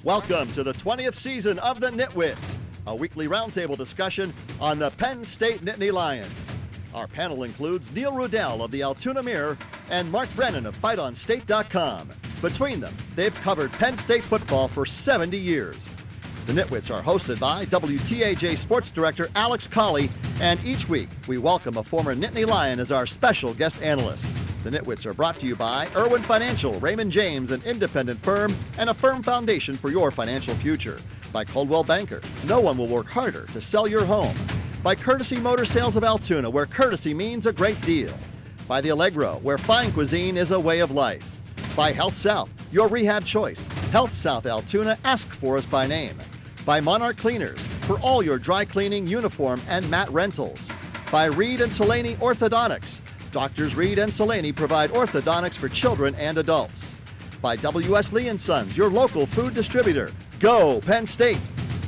Welcome to the 20th season of the NitWits, a weekly roundtable discussion on the Penn State Nittany Lions. Our panel includes Neil Rudell of the Altoona Mirror and Mark Brennan of FightOnState.com. Between them, they've covered Penn State football for 70 years. The NitWits are hosted by WTAJ Sports Director Alex Colley, and each week we welcome a former Nittany Lion as our special guest analyst. The NitWits are brought to you by Irwin Financial, Raymond James, an independent firm, and a firm foundation for your financial future. By Coldwell Banker, no one will work harder to sell your home. By Courtesy Motor Sales of Altoona, where courtesy means a great deal. By The Allegro, where fine cuisine is a way of life. By Health South, your rehab choice. Health South Altoona, ask for us by name. By Monarch Cleaners, for all your dry cleaning, uniform, and mat rentals. By Reed and Solani Orthodontics. Doctors Reed and Solani provide orthodontics for children and adults. By W.S. Lee & Sons, your local food distributor. Go Penn State!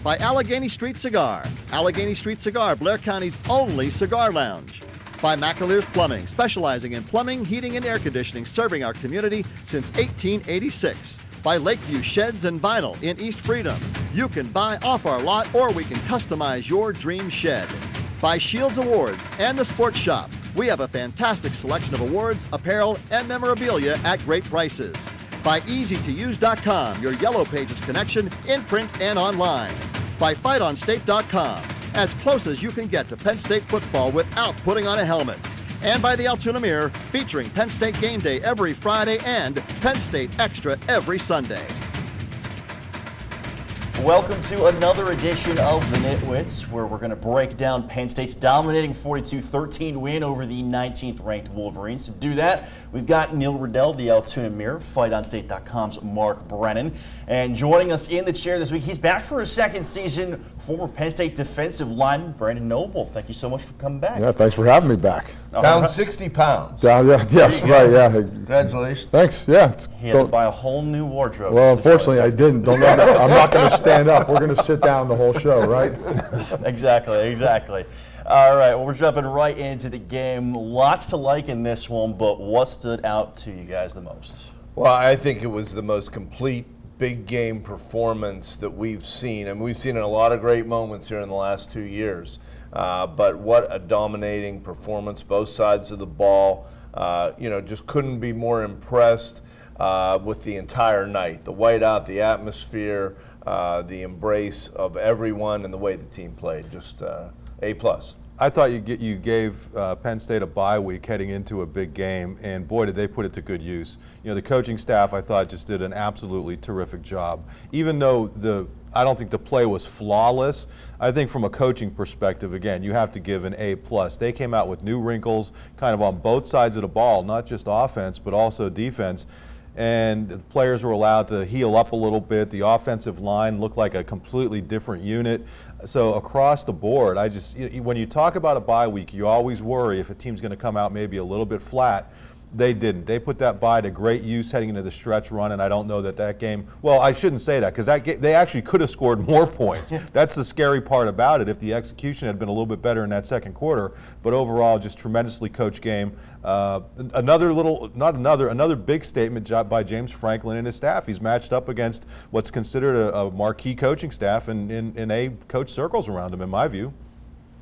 By Allegheny Street Cigar. Allegheny Street Cigar, Blair County's only cigar lounge. By McAleer's Plumbing, specializing in plumbing, heating, and air conditioning, serving our community since 1886. By Lakeview Sheds and Vinyl in East Freedom. You can buy off our lot or we can customize your dream shed. By Shields Awards and the Sports Shop. We have a fantastic selection of awards, apparel, and memorabilia at great prices. By EasyToUse.com, your Yellow Pages connection in print and online. By FightOnState.com, as close as you can get to Penn State football without putting on a helmet. And by the Altoona Mirror, featuring Penn State Game Day every Friday and Penn State Extra every Sunday. Welcome to another edition of the NitWits, where we're going to break down Penn State's dominating 42-13 win over the 19th ranked Wolverines. To do that, we've got Neil Rudell, the Altoona Mirror, FightOnState.com's Mark Brennan, and joining us in the chair this week, he's back for his second season, former Penn State defensive lineman Brandon Noble. Thank you so much for coming back. Yeah, thanks for having me back. Down 60 pounds. Down, yeah, yes, right, yeah. Congratulations. Thanks, yeah. He had to buy a whole new wardrobe. Well, unfortunately, I didn't. Don't let me, I'm not going to stand up. We're going to sit down the whole show, right? Exactly. All right, well, we're jumping right into the game. Lots to like in this one, but what stood out to you guys the most? Well, I think it was the most complete big game performance that we've seen. I mean, we've seen a lot of great moments here in the last 2 years, but what a dominating performance, both sides of the ball. Just couldn't be more impressed with the entire night. The whiteout, the atmosphere, the embrace of everyone, and the way the team played. Just A+. I thought you gave Penn State a bye week heading into a big game, and boy, did they put it to good use. You know, the coaching staff, I thought, just did an absolutely terrific job. Even though I don't think the play was flawless, I think from a coaching perspective, again, you have to give an A+. They came out with new wrinkles kind of on both sides of the ball, not just offense, but also defense. And the players were allowed to heal up a little bit. The offensive line looked like a completely different unit. So across the board, when you talk about a bye week, you always worry if a team's going to come out maybe a little bit flat. They didn't. They put that bye to great use heading into the stretch run, and I don't know that game. Well, I shouldn't say that because they actually could have scored more points. That's the scary part about it. If the execution had been a little bit better in that second quarter, but overall, just tremendously coached game. Another big statement by James Franklin and his staff. He's matched up against what's considered a marquee coaching staff in A coach circles around him, in my view.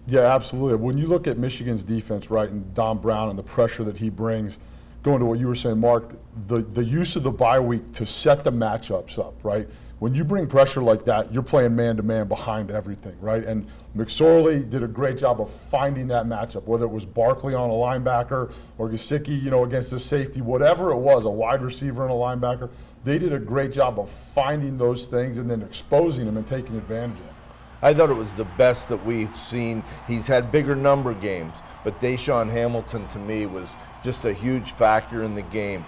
Yeah, absolutely. When you look at Michigan's defense, right, and Don Brown and the pressure that he brings, going to what you were saying, Mark, the use of the bye week to set the matchups up, right? When you bring pressure like that, you're playing man-to-man behind everything, right? And McSorley did a great job of finding that matchup, whether it was Barkley on a linebacker or Gesicki, against a safety, whatever it was, a wide receiver and a linebacker. They did a great job of finding those things and then exposing them and taking advantage of them. I thought it was the best that we've seen. He's had bigger number games, but Deshaun Hamilton to me was just a huge factor in the game.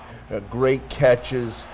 Great catches,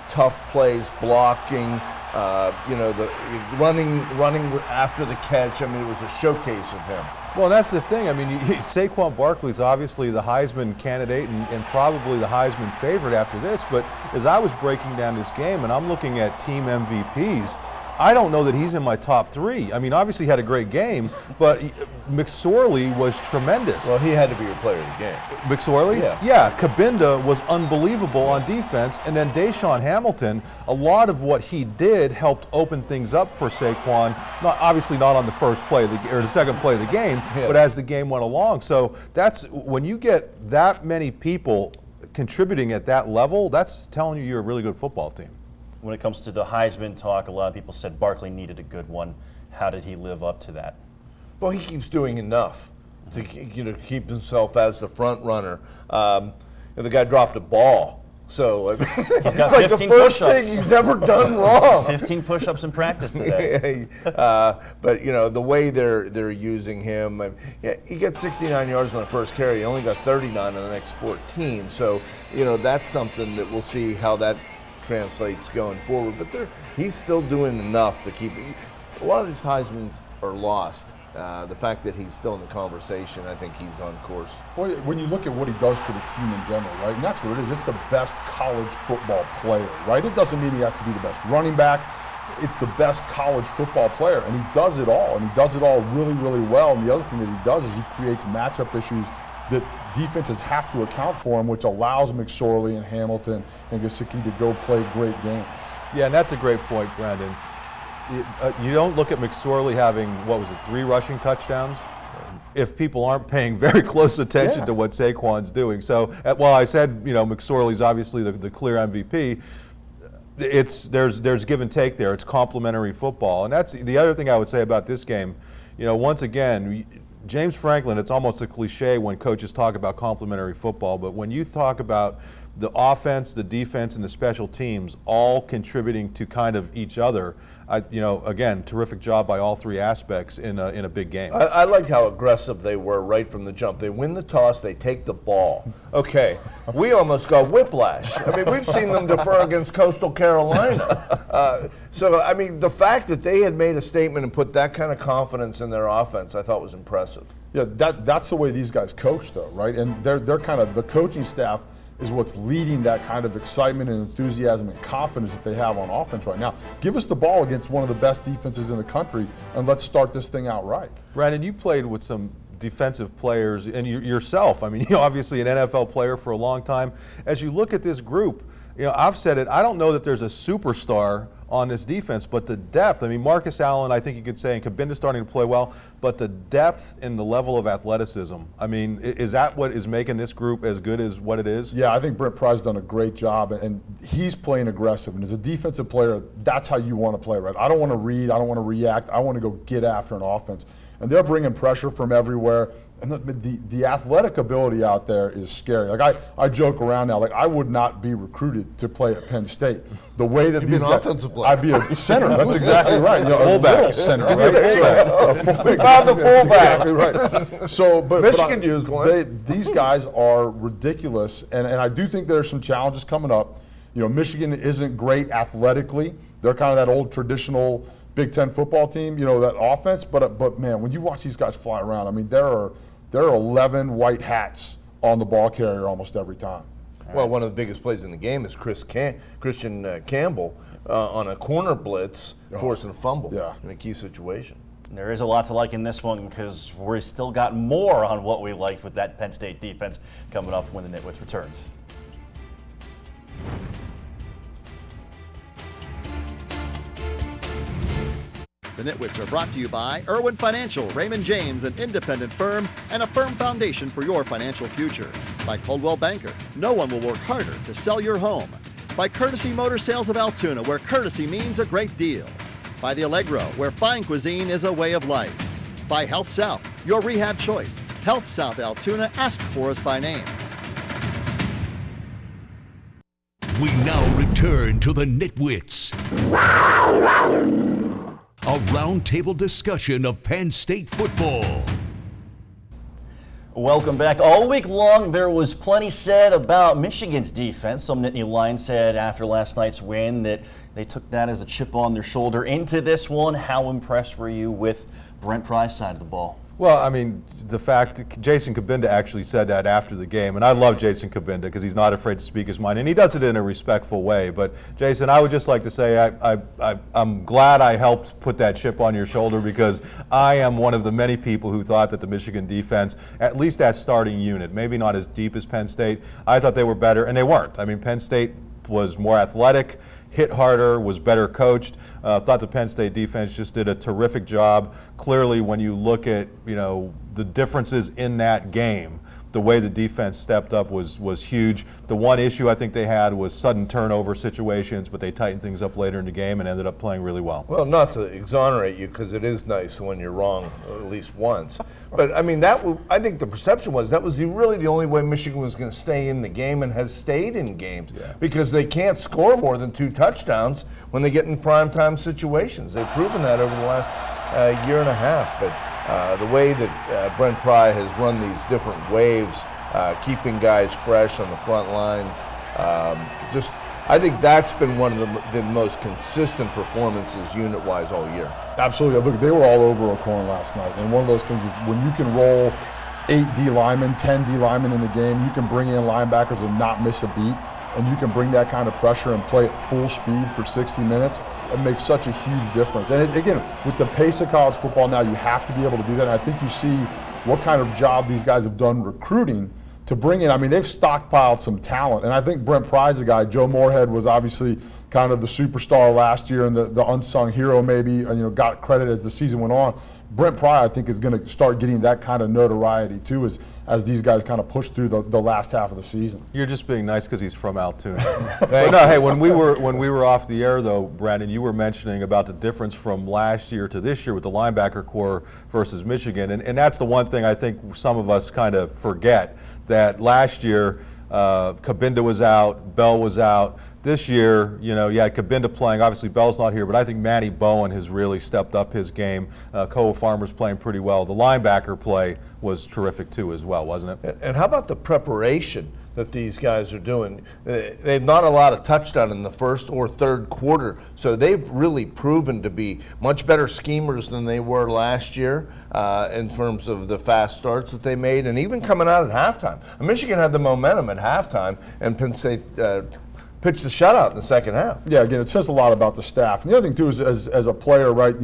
tough plays, blocking, the running after the catch. I mean, it was a showcase of him. Well, that's the thing. I mean, Saquon Barkley's obviously the Heisman candidate and probably the Heisman favorite after this, but as I was breaking down this game and I'm looking at team MVPs, I don't know that he's in my top 3. I mean, obviously he had a great game, but McSorley was tremendous. Well, he had to be your player of the game. McSorley? Yeah. Yeah, Kabinda was unbelievable on defense, and then Deshaun Hamilton, a lot of what he did helped open things up for Saquon, obviously not on the first play or the second play of the game, but as the game went along. So that's when you get that many people contributing at that level, that's telling you you're a really good football team. When it comes to the Heisman talk, a lot of people said Barkley needed a good one. How did he live up to that? Well, he keeps doing enough to keep himself as the front runner. The guy dropped a ball, so he's got it's like the 15 first push-ups. thing he's ever done wrong. 15 push-ups in practice today. But the way they're using him, he gets 69 yards on the first carry. He only got 39 on the next 14. So that's something that we'll see how that translates going forward, but he's still doing enough to keep it. A lot of these Heismans are lost. The fact that he's still in the conversation, I think he's on course. Well, when you look at what he does for the team in general, right, and that's what it is, it's the best college football player, right? It doesn't mean he has to be the best running back. It's the best college football player, and he does it all, and he does it all really, really well. And the other thing that he does is he creates matchup issues that defenses have to account for him, which allows McSorley and Hamilton and Gesicki to go play great games. Yeah, and that's a great point, Brandon. You don't look at McSorley having, 3 rushing touchdowns if people aren't paying very close attention to what Saquon's doing. So while I said, McSorley's obviously the clear MVP, there's give and take there. It's complementary football. And that's the other thing I would say about this game. Once again, James Franklin, it's almost a cliche when coaches talk about complementary football, but when you talk about the offense, the defense, and the special teams all contributing to kind of each other, again, terrific job by all 3 aspects in a big game. I liked how aggressive they were right from the jump. They win the toss, they take the ball. Okay, we almost got whiplash. I mean, we've seen them defer against Coastal Carolina. So, I mean, the fact that they had made a statement and put that kind of confidence in their offense, I thought was impressive. Yeah, that's the way these guys coach, though, right? And they're kind of, the coaching staff is what's leading that kind of excitement and enthusiasm and confidence that they have on offense right now. Give us the ball against one of the best defenses in the country, and let's start this thing out right. Brandon, you played with some defensive players, and yourself, I mean, you're obviously an NFL player for a long time. As you look at this group, I've said it, I don't know that there's a superstar on this defense, but the depth, I mean, Marcus Allen, I think you could say, and Kabinda starting to play well, but the depth and the level of athleticism, I mean, is that what is making this group as good as what it is? Yeah, I think Brent Pry's done a great job, and he's playing aggressive. And as a defensive player, that's how you want to play, right? I don't want to read, I don't want to react, I want to go get after an offense. And they're bringing pressure from everywhere. And the athletic ability out there is scary. Like I joke around now, like I would not be recruited to play at Penn State. The way that these guys, offensive player. I'd be a center. That's exactly right. Fullback Center. Right? A fullback. Not the fullback. Exactly right. So, but Michigan used one. These guys are ridiculous, and I do think there's some challenges coming up. Michigan isn't great athletically. They're kind of that old traditional Big Ten football team, that offense. But man, when you watch these guys fly around, I mean, there are 11 white hats on the ball carrier almost every time. Well, one of the biggest plays in the game is Christian Campbell on a corner blitz, forcing a fumble in a key situation. There is a lot to like in this one because we've still got more on what we liked with that Penn State defense coming up when the NitWits returns. The NitWits are brought to you by Irwin Financial, Raymond James, an independent firm, and a firm foundation for your financial future. By Coldwell Banker, no one will work harder to sell your home. By Courtesy Motor Sales of Altoona, where courtesy means a great deal. By The Allegro, where fine cuisine is a way of life. By Health South, your rehab choice. Health South Altoona, ask for us by name. We now return to the NitWits. A roundtable discussion of Penn State football. Welcome back. All week long, there was plenty said about Michigan's defense. Some Nittany Lions said after last night's win that they took that as a chip on their shoulder into this one. How impressed were you with Brent Pry's side of the ball? Well, I mean, the fact Jason Kabinda actually said that after the game, and I love Jason Kabinda because he's not afraid to speak his mind, and he does it in a respectful way. But Jason, I would just like to say I'm glad I helped put that chip on your shoulder, because I am one of the many people who thought that the Michigan defense, at least that starting unit, maybe not as deep as Penn State, I thought they were better, and they weren't. I mean, Penn State was more athletic, hit harder, was better coached. Thought the Penn State defense just did a terrific job. Clearly, when you look at the differences in that game, the way the defense stepped up was huge. The one issue I think they had was sudden turnover situations, but they tightened things up later in the game and ended up playing really well. Well, not to exonerate you, because it is nice when you're wrong at least once. But I mean, I think the perception was that was really the only way Michigan was going to stay in the game, and has stayed in games, because they can't score more than 2 touchdowns when they get in primetime situations. They've proven that over the last year and a half. But the way that Brent Pry has run these different waves, keeping guys fresh on the front lines, I think that's been one of the most consistent performances unit-wise all year. Absolutely. Look, they were all over O'Korn last night. And one of those things is when you can roll 8 D linemen, 10 D linemen in the game, you can bring in linebackers and not miss a beat, and you can bring that kind of pressure and play at full speed for 60 minutes. It makes such a huge difference. And again, with the pace of college football now, you have to be able to do that. And I think you see what kind of job these guys have done recruiting to bring in. I mean, they've stockpiled some talent. And I think Brent Pry's a guy. Joe Moorhead was obviously kind of the superstar last year and the unsung hero, maybe, got credit as the season went on. Brent Pry, I think, is going to start getting that kind of notoriety too, as these guys kind of push through the last half of the season. You're just being nice because he's from Altoona. But no, hey, when we were off the air though, Brandon, you were mentioning about the difference from last year to this year with the linebacker core versus Michigan, and that's the one thing I think some of us kind of forget, that last year Kabinda was out, Bell was out. This year, you had Kabinda playing. Obviously, Bell's not here, but I think Manny Bowen has really stepped up his game. Cole Farmer's playing pretty well. The linebacker play was terrific too as well, wasn't it? And how about the preparation that these guys are doing? They've not allowed a touchdown in the first or third quarter, so they've really proven to be much better schemers than they were last year in terms of the fast starts that they made, and even coming out at halftime. Michigan had the momentum at halftime, and Penn State pitched the shutout in the second half. Yeah, again, it says a lot about the staff. And the other thing too is, as a player, right,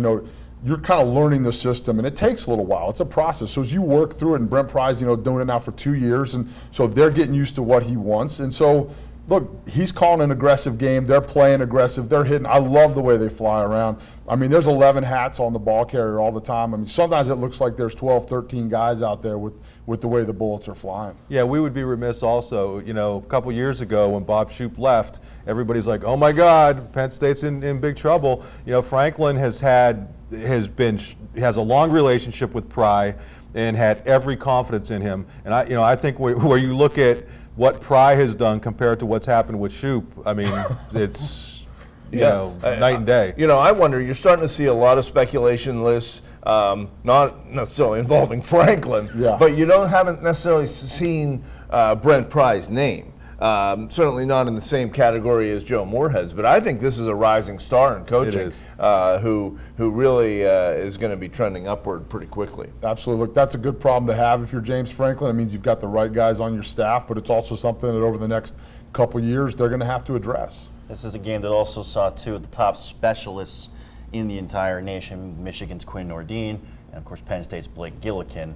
you're kind of learning the system, and it takes a little while. It's a process. So as you work through it, and Brent Pry's, doing it now for 2 years, and so they're getting used to what he wants. And so, look, he's calling an aggressive game. They're playing aggressive. They're hitting. I love the way they fly around. I mean, there's 11 hats on the ball carrier all the time. I mean, sometimes it looks like there's 12, 13 guys out there with the way the bullets are flying. Yeah, we would be remiss also, a couple years ago when Bob Shoop left, everybody's like, oh my God, Penn State's in big trouble. Franklin has a long relationship with Pry and had every confidence in him. And I think where you look at what Pry has done compared to what's happened with Shoop, I mean, it's night and day. I wonder, you're starting to see a lot of speculation lists, not necessarily involving Franklin, but you haven't necessarily seen Brent Pry's name. Certainly not in the same category as Joe Moorhead's, but I think this is a rising star in coaching who really is going to be trending upward pretty quickly. Absolutely. Look, that's a good problem to have if you're James Franklin. It means you've got the right guys on your staff, but it's also something that over the next couple years they're going to have to address. This is a game that also saw two of the top specialists in the entire nation, Michigan's Quinn Nordin, and of course Penn State's Blake Gillikin.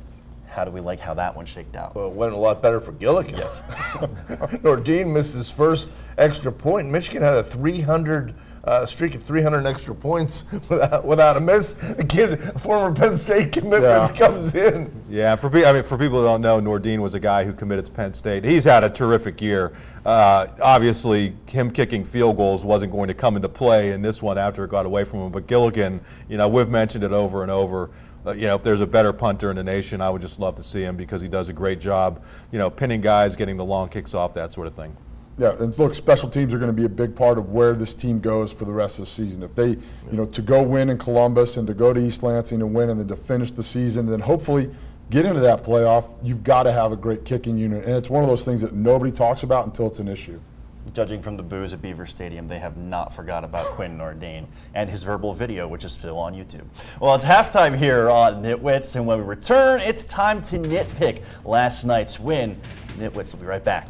How do we like how that one shaked out? Well, it went a lot better for Gillikin. Yes. Nordin missed his first extra point. Michigan had a 300 streak of 300 extra points without a miss. A former Penn State commitment comes in. Yeah, for people who don't know, Nordin was a guy who committed to Penn State. He's had a terrific year. Obviously, him kicking field goals wasn't going to come into play in this one after it got away from him. But Gillikin, we've mentioned it over and over. If there's a better punter in the nation, I would just love to see him because he does a great job, pinning guys, getting the long kicks off, that sort of thing. Yeah, and look, special teams are going to be a big part of where this team goes for the rest of the season. If they, to go win in Columbus and to go to East Lansing and win and then to finish the season, then hopefully get into that playoff, you've got to have a great kicking unit. And it's one of those things that nobody talks about until it's an issue. Judging from the boos at Beaver Stadium, they have not forgot about Quinn Nordine and his verbal video, which is still on YouTube. Well, it's halftime here on NitWits, and when we return, it's time to nitpick last night's win. NitWits will be right back.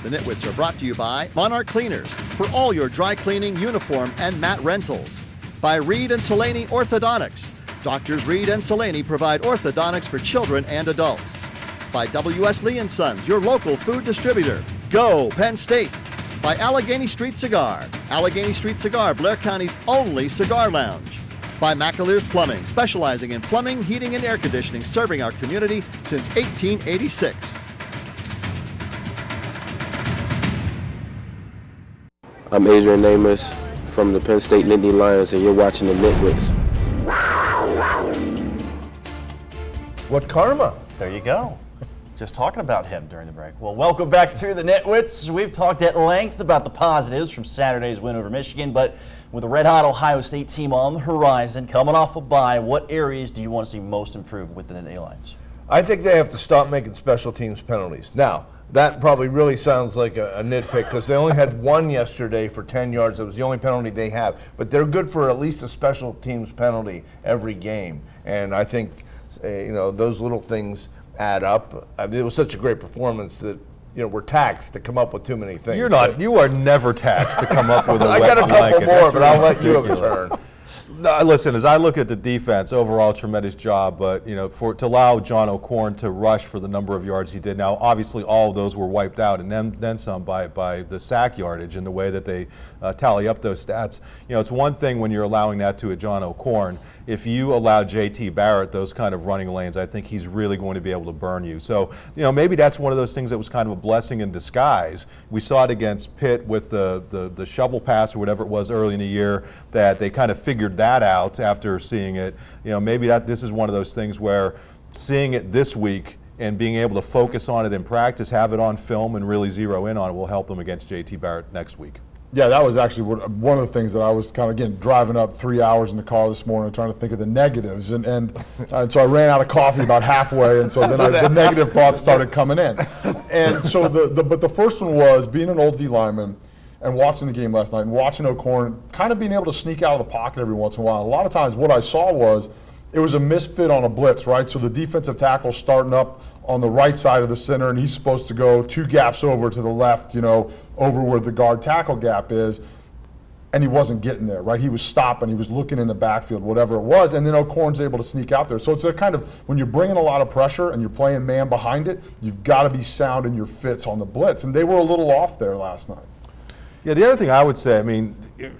The Nitwits are brought to you by Monarch Cleaners for all your dry cleaning, uniform, and mat rentals. By Reed and Solaney Orthodontics. Doctors Reed and Solaney provide orthodontics for children and adults. By W.S. Lee & Sons, your local food distributor. Go Penn State. By Allegheny Street Cigar. Allegheny Street Cigar, Blair County's only cigar lounge. By McAleer's Plumbing, specializing in plumbing, heating, and air conditioning, serving our community since 1886. I'm Adrian Namus from the Penn State Nittany Lions, and you're watching the NitWits. What karma? There you go. Just talking about him during the break. Well, welcome back to the NitWits. We've talked at length about the positives from Saturday's win over Michigan, but with a red-hot Ohio State team on the horizon, coming off a bye, what areas do you want to see most improved with the Nittany Lions? I think they have to stop making special teams penalties. Now, that probably really sounds like a nitpick because they only had one yesterday for 10 yards. That was the only penalty they have. But they're good for at least a special teams penalty every game. And I think, those little things add up. I mean, it was such a great performance that, we're taxed to come up with too many things. You are never taxed to come up with a I wet got a couple blanket. more, That's but I'll let you have a ridiculous. turn. No, listen, as I look at the defense, overall tremendous job, but to allow John O'Korn to rush for the number of yards he did. Now, obviously, all of those were wiped out, and then some by the sack yardage and the way that they tally up those stats. It's one thing when you're allowing that to a John O'Korn. If you allow J.T. Barrett those kind of running lanes, I think he's really going to be able to burn you. So, maybe that's one of those things that was kind of a blessing in disguise. We saw it against Pitt with the shovel pass or whatever it was early in the year, that they kind of figured that out after seeing it. Maybe this is one of those things where seeing it this week and being able to focus on it in practice, have it on film, and really zero in on it will help them against J.T. Barrett next week. Yeah, that was actually one of the things that I was kind of, again, driving up 3 hours in the car this morning trying to think of the negatives. And so I ran out of coffee about halfway, and so then the negative thoughts started coming in. And so but the first one was being an old D lineman and watching the game last night and watching O'Korn kind of being able to sneak out of the pocket every once in a while. A lot of times what I saw was it was a misfit on a blitz, right? So the defensive tackle's starting up on the right side of the center, and he's supposed to go 2 gaps over to the left, over where the guard tackle gap is, and he wasn't getting there, right? He was stopping, he was looking in the backfield, whatever it was, and then O'Korn's able to sneak out there. So it's a kind of, when you're bringing a lot of pressure and you're playing man behind it, you've got to be sound in your fits on the blitz, and they were a little off there last night. Yeah, the other thing I would say,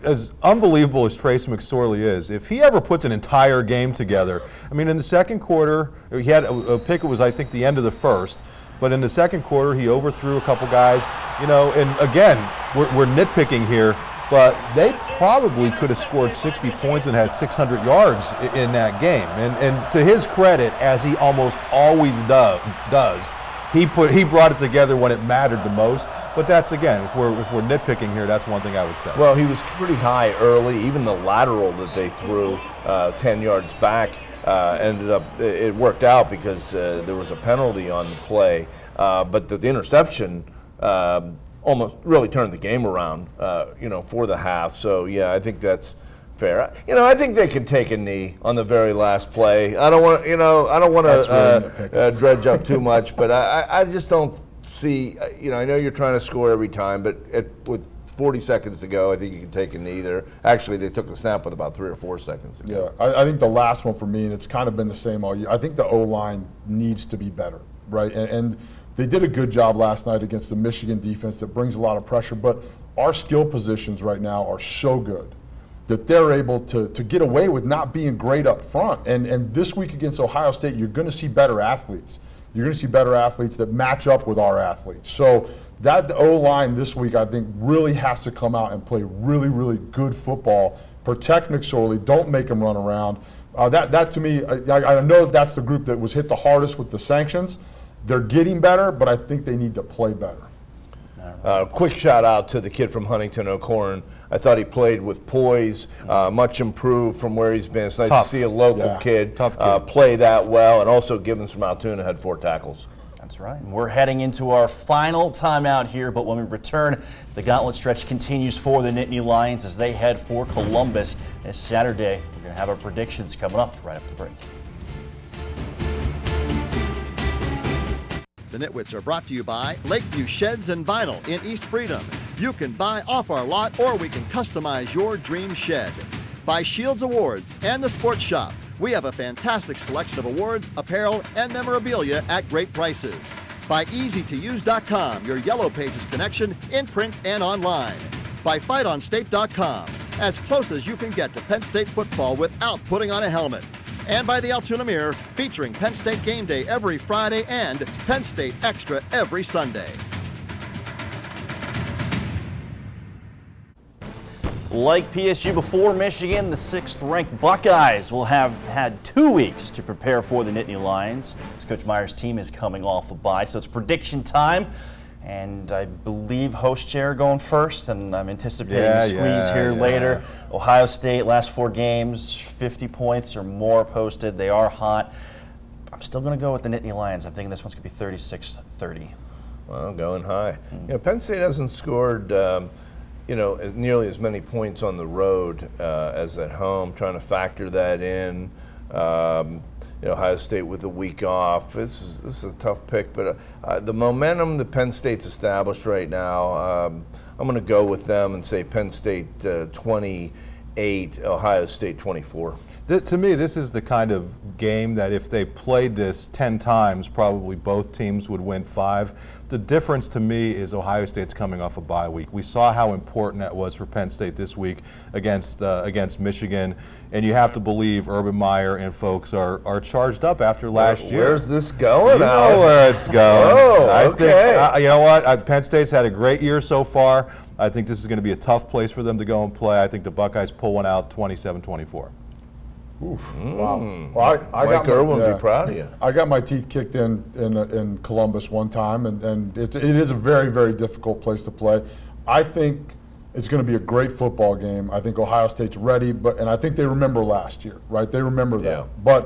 as unbelievable as Trace McSorley is, if he ever puts an entire game together, in the second quarter, he had a pick, it was, I think, the end of the first, but in the second quarter, he overthrew a couple guys, and again, we're nitpicking here, but they probably could have scored 60 points and had 600 yards in that game. And to his credit, as he almost always does, he brought it together when it mattered the most. But that's, again, if we're nitpicking here, that's one thing I would say. Well, he was pretty high early. Even the lateral that they threw 10 yards back ended up, it worked out because there was a penalty on the play. But the interception almost really turned the game around, for the half. So, yeah, I think that's fair. I think they can take a knee on the very last play. I don't want to dredge up too much, but I just don't see, I know you're trying to score every time, but with 40 seconds to go, I think you can take a knee there. Actually, they took the snap with about 3 or 4 seconds to go. Yeah, I think the last one for me, and it's kind of been the same all year, I think the O-line needs to be better, right? And they did a good job last night against the Michigan defense that brings a lot of pressure, but our skill positions right now are so good that they're able to get away with not being great up front. And this week against Ohio State, you're going to see better athletes. You're going to see better athletes that match up with our athletes. So that O-line this week, I think, really has to come out and play really, really good football. Protect McSorley. Don't make him run around. That to me, I know that's the group that was hit the hardest with the sanctions. They're getting better, but I think they need to play better. Quick shout out to the kid from Huntington O'Corn. I thought he played with poise, much improved from where he's been. It's nice to see a local kid, play that well, and also Gibbons from Altoona had 4 tackles. That's right. And we're heading into our final timeout here, but when we return, the gauntlet stretch continues for the Nittany Lions as they head for Columbus. And it's Saturday. We're going to have our predictions coming up right after the break. The Nitwits are brought to you by Lakeview Sheds and Vinyl in East Freedom. You can buy off our lot or we can customize your dream shed. By Shields Awards and the Sports Shop. We have a fantastic selection of awards, apparel, and memorabilia at great prices. By EasyToUse.com, your Yellow Pages connection in print and online. By FightOnState.com, as close as you can get to Penn State football without putting on a helmet. And by the Altoona Mirror, featuring Penn State Game Day every Friday and Penn State Extra every Sunday. Like PSG before Michigan, the 6th-ranked Buckeyes will have had 2 weeks to prepare for the Nittany Lions. As Coach Meyer's team is coming off a bye, so it's prediction time. And I believe host chair going first, and I'm anticipating a squeeze here later. Ohio State, last 4 games, 50 points or more posted. They are hot. I'm still going to go with the Nittany Lions. I'm thinking this one's going to be 36-30. Well, going high. Penn State hasn't scored nearly as many points on the road as at home, trying to factor that in. Ohio State with a week off. This is a tough pick, but the momentum that Penn State's established right now, I'm going to go with them and say Penn State 28, Ohio State 24. To me, this is the kind of game that if they played this 10 times, probably both teams would win 5. The difference to me is Ohio State's coming off a bye week. We saw how important that was for Penn State this week against Michigan, and you have to believe Urban Meyer and folks are charged up after last year. Where's this going? You know where it's going. Oh, I okay. think, you know what? Penn State's had a great year so far. I think this is going to be a tough place for them to go and play. I think the Buckeyes pull one out 27-24. Oof. Wow. Well, Mike Irwin would be proud of you. I got my teeth kicked in Columbus one time, and it is a very, very difficult place to play. I think it's going to be a great football game. I think Ohio State's ready, and I think they remember last year, right? They remember that. Yeah.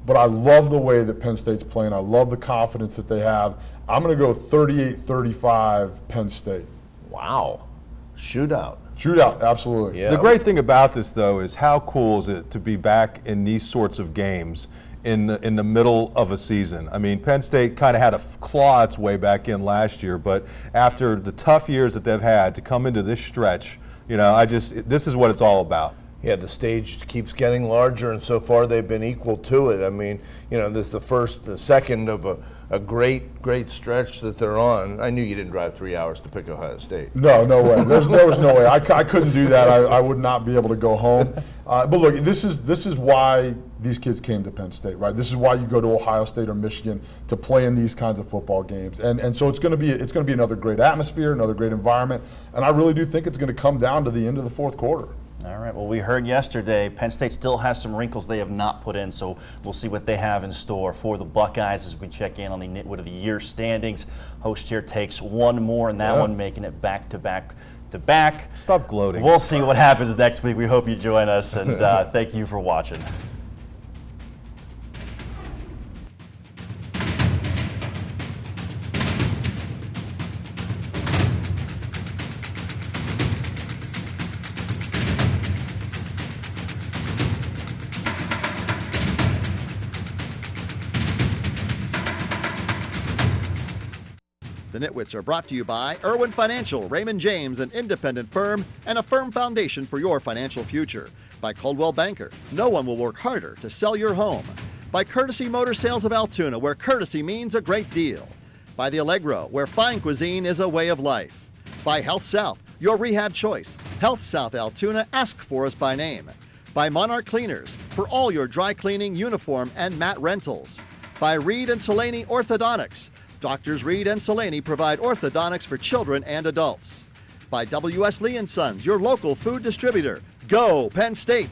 But I love the way that Penn State's playing. I love the confidence that they have. I'm going to go 38-35 Penn State. Wow. Shootout. Shootout, absolutely. Yeah. The great thing about this, though, is how cool is it to be back in these sorts of games in the middle of a season. I mean, Penn State kind of had to claw its way back in last year, but after the tough years that they've had to come into this stretch, this is what it's all about. Yeah, the stage keeps getting larger, and so far they've been equal to it. I mean, this is the second of a great stretch that they're on. I knew you didn't drive 3 hours to pick Ohio State. No way. There was no way. I couldn't do that. I would not be able to go home. But look, this is why these kids came to Penn State, right? This is why you go to Ohio State or Michigan to play in these kinds of football games. And so it's going to be another great atmosphere, another great environment. And I really do think it's going to come down to the end of the 4th quarter. All right, well, we heard yesterday Penn State still has some wrinkles they have not put in, so we'll see what they have in store for the Buckeyes as we check in on the Nitwit of the Year standings. Host here takes one more, and that one making it back-to-back. Stop gloating. We'll see what happens next week. We hope you join us, and thank you for watching. The Nitwits are brought to you by Irwin Financial, Raymond James, an independent firm, and a firm foundation for your financial future. By Coldwell Banker, no one will work harder to sell your home. By Courtesy Motor Sales of Altoona, where courtesy means a great deal. By the Allegro, where fine cuisine is a way of life. By Health South, your rehab choice. Health South Altoona, ask for us by name. By Monarch Cleaners, for all your dry cleaning, uniform, and mat rentals. By Reed and Solani Orthodontics. Doctors Reed and Solani provide orthodontics for children and adults. By W.S. Lee & Sons, your local food distributor. Go, Penn State!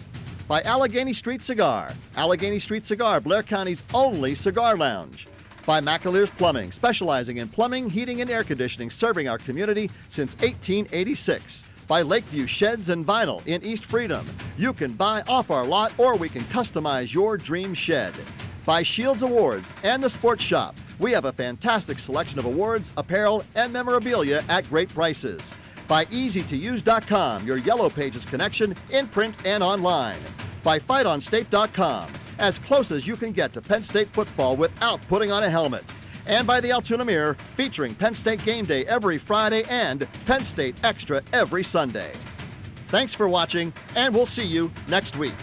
By Allegheny Street Cigar. Allegheny Street Cigar, Blair County's only cigar lounge. By McAleer's Plumbing, specializing in plumbing, heating, and air conditioning, serving our community since 1886. By Lakeview Sheds and Vinyl in East Freedom. You can buy off our lot or we can customize your dream shed. By Shields Awards and the Sports Shop. We have a fantastic selection of awards, apparel, and memorabilia at great prices. By EasyToUse.com, your Yellow Pages connection in print and online. By FightOnState.com, as close as you can get to Penn State football without putting on a helmet. And by the Altoona Mirror, featuring Penn State Game Day every Friday and Penn State Extra every Sunday. Thanks for watching, and we'll see you next week.